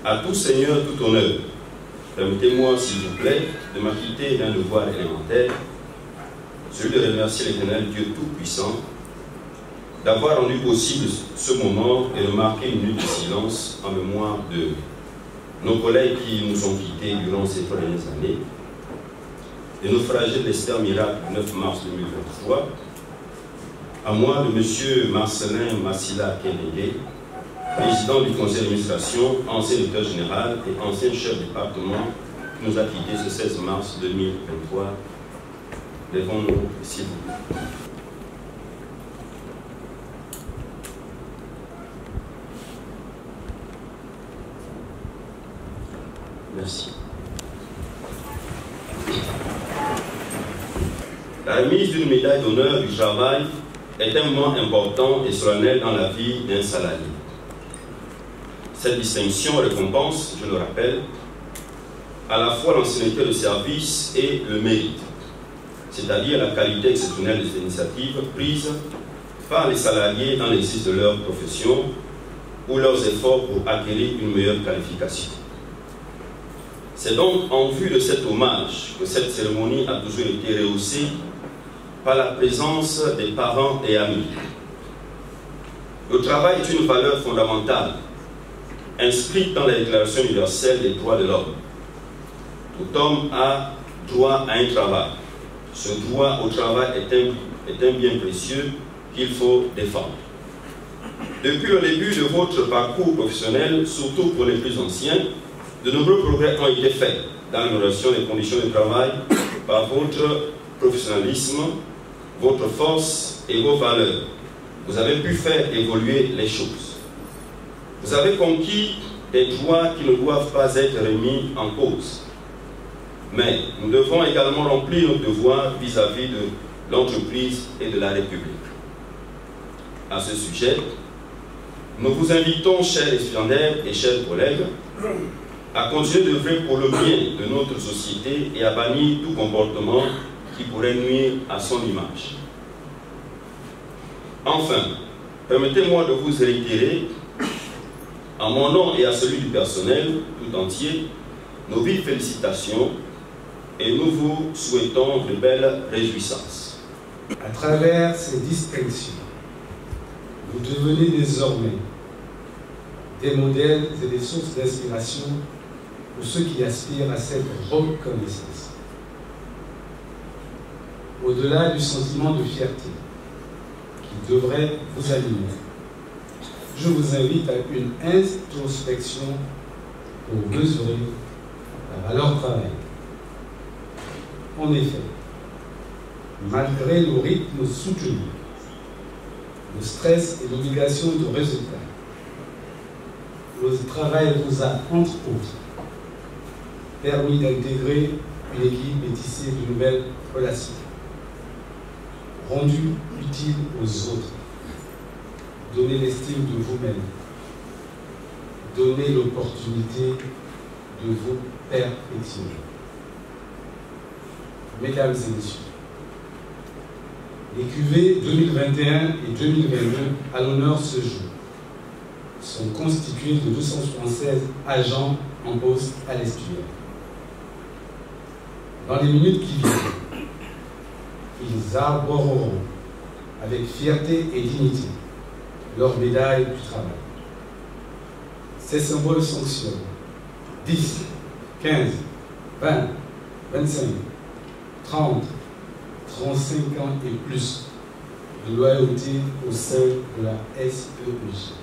À tout seigneur, tout honneur. Permettez-moi, s'il vous plaît, de m'acquitter d'un devoir élémentaire, celui de remercier l'Éternel Dieu Tout-Puissant d'avoir rendu possible ce moment et de marquer une minute de silence en mémoire de nos collègues qui nous ont quittés durant ces 3 dernières années, de nos fragiles Esther Miracle du 9 mars 2023, à moi de M. Marcelin Massila Kénégué, président du conseil d'administration, ancien directeur général et ancien chef de département, qui nous a quittés ce 16 mars 2023. Levons-nous, s'il vous plaît. Merci. La remise d'une médaille d'honneur du travail est un moment important et solennel dans la vie d'un salarié. Cette distinction récompense, je le rappelle, à la fois l'ancienneté de service et le mérite, c'est-à-dire la qualité exceptionnelle des initiatives prises par les salariés dans l'exercice de leur profession ou leurs efforts pour acquérir une meilleure qualification. C'est donc en vue de cet hommage que cette cérémonie a toujours été rehaussée par la présence des parents et amis. Le travail est une valeur fondamentale inscrite dans la Déclaration universelle des droits de l'homme. Tout homme a droit à un travail. Ce droit au travail est un bien précieux qu'il faut défendre. Depuis le début de votre parcours professionnel, surtout pour les plus anciens, de nombreux progrès ont été faits dans l'amélioration des conditions de travail par votre professionnalisme, votre force et vos valeurs. Vous avez pu faire évoluer les choses. Vous avez conquis des droits qui ne doivent pas être remis en cause. Mais nous devons également remplir notre devoir vis-à-vis de l'entreprise et de la République. À ce sujet, nous vous invitons, chers récipiendaires et chers collègues, à continuer d'œuvrer pour le bien de notre société et à bannir tout comportement qui pourrait nuire à son image. Enfin, permettez-moi de vous réitérer, en mon nom et à celui du personnel tout entier, nos vives félicitations et nous vous souhaitons de belles réjouissances. À travers ces distinctions, vous devenez désormais des modèles et des sources d'inspiration pour ceux qui aspirent à cette reconnaissance. Au-delà du sentiment de fierté qui devrait vous animer, je vous invite à une introspection pour mesurer la valeur travail. En effet, malgré le rythme soutenu, le stress et l'obligation de résultat, le travail vous a, entre autres, permis d'intégrer une équipe et tisser de nouvelles relations, rendu utile aux autres, donner l'estime de vous-même, donner l'opportunité de vous perfectionner. Mesdames et messieurs, les cuvées 2021 et 2022 à l'honneur ce jour sont constituées de 276 agents en poste à l'estuaire. Dans les minutes qui viennent, ils arboreront avec fierté et dignité leur médaille du travail. Ces symboles sanctionnent 10, 15, 20, 25, 30, 35 ans et plus de loyauté au sein de la SPEJ.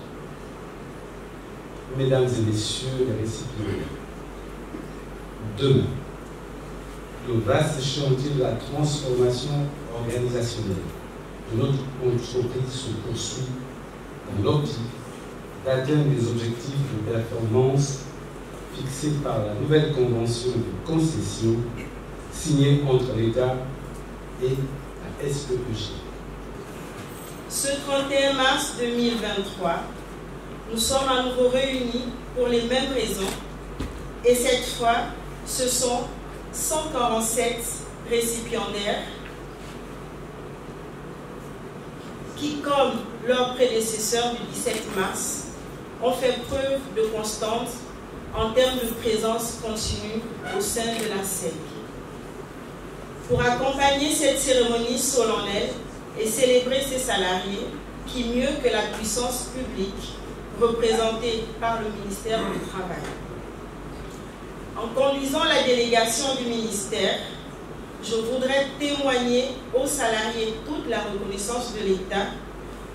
Mesdames et messieurs les récipiendaires, demain, le vaste chantier de la transformation organisationnelle de notre entreprise se poursuit dans l'optique d'atteindre les objectifs de performance fixés par la nouvelle convention de concession signée entre l'État et la SPEJ. Ce 31 mars 2023, nous sommes à nouveau réunis pour les mêmes raisons et cette fois, ce sont 147 récipiendaires qui, comme leurs prédécesseurs du 17 mars, ont fait preuve de constance, en termes de présence continue au sein de la SEC. Pour accompagner cette cérémonie solennelle et célébrer ces salariés, qui mieux que la puissance publique représentée par le ministère du Travail. En conduisant la délégation du ministère, je voudrais témoigner aux salariés toute la reconnaissance de l'État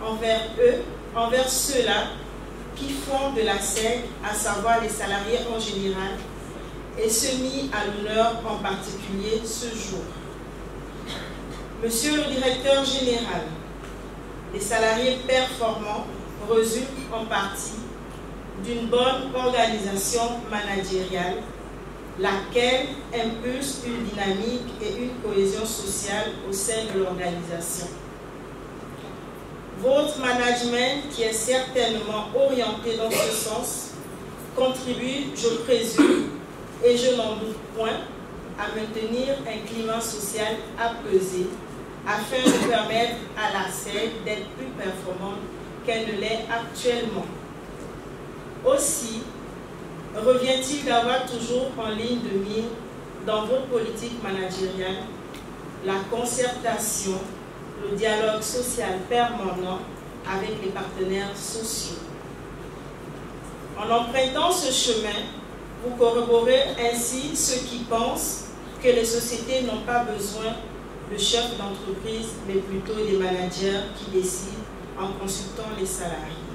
envers eux, envers ceux-là qui font de la SEC, à savoir les salariés en général, et ceux mis à l'honneur en particulier ce jour. Monsieur le directeur général, les salariés performants résultent en partie d'une bonne organisation managériale, laquelle impulse une dynamique et une cohésion sociale au sein de l'organisation. Votre management, qui est certainement orienté dans ce sens, contribue, je présume, et je n'en doute point, à maintenir un climat social apaisé, afin de permettre à la SEC d'être plus performante qu'elle ne l'est actuellement. Aussi, revient-il d'avoir toujours en ligne de mire dans votre politique managériale la concertation, le dialogue social permanent avec les partenaires sociaux. En empruntant ce chemin, vous corroborez ainsi ceux qui pensent que les sociétés n'ont pas besoin de chefs d'entreprise, mais plutôt des managers qui décident en consultant les salariés.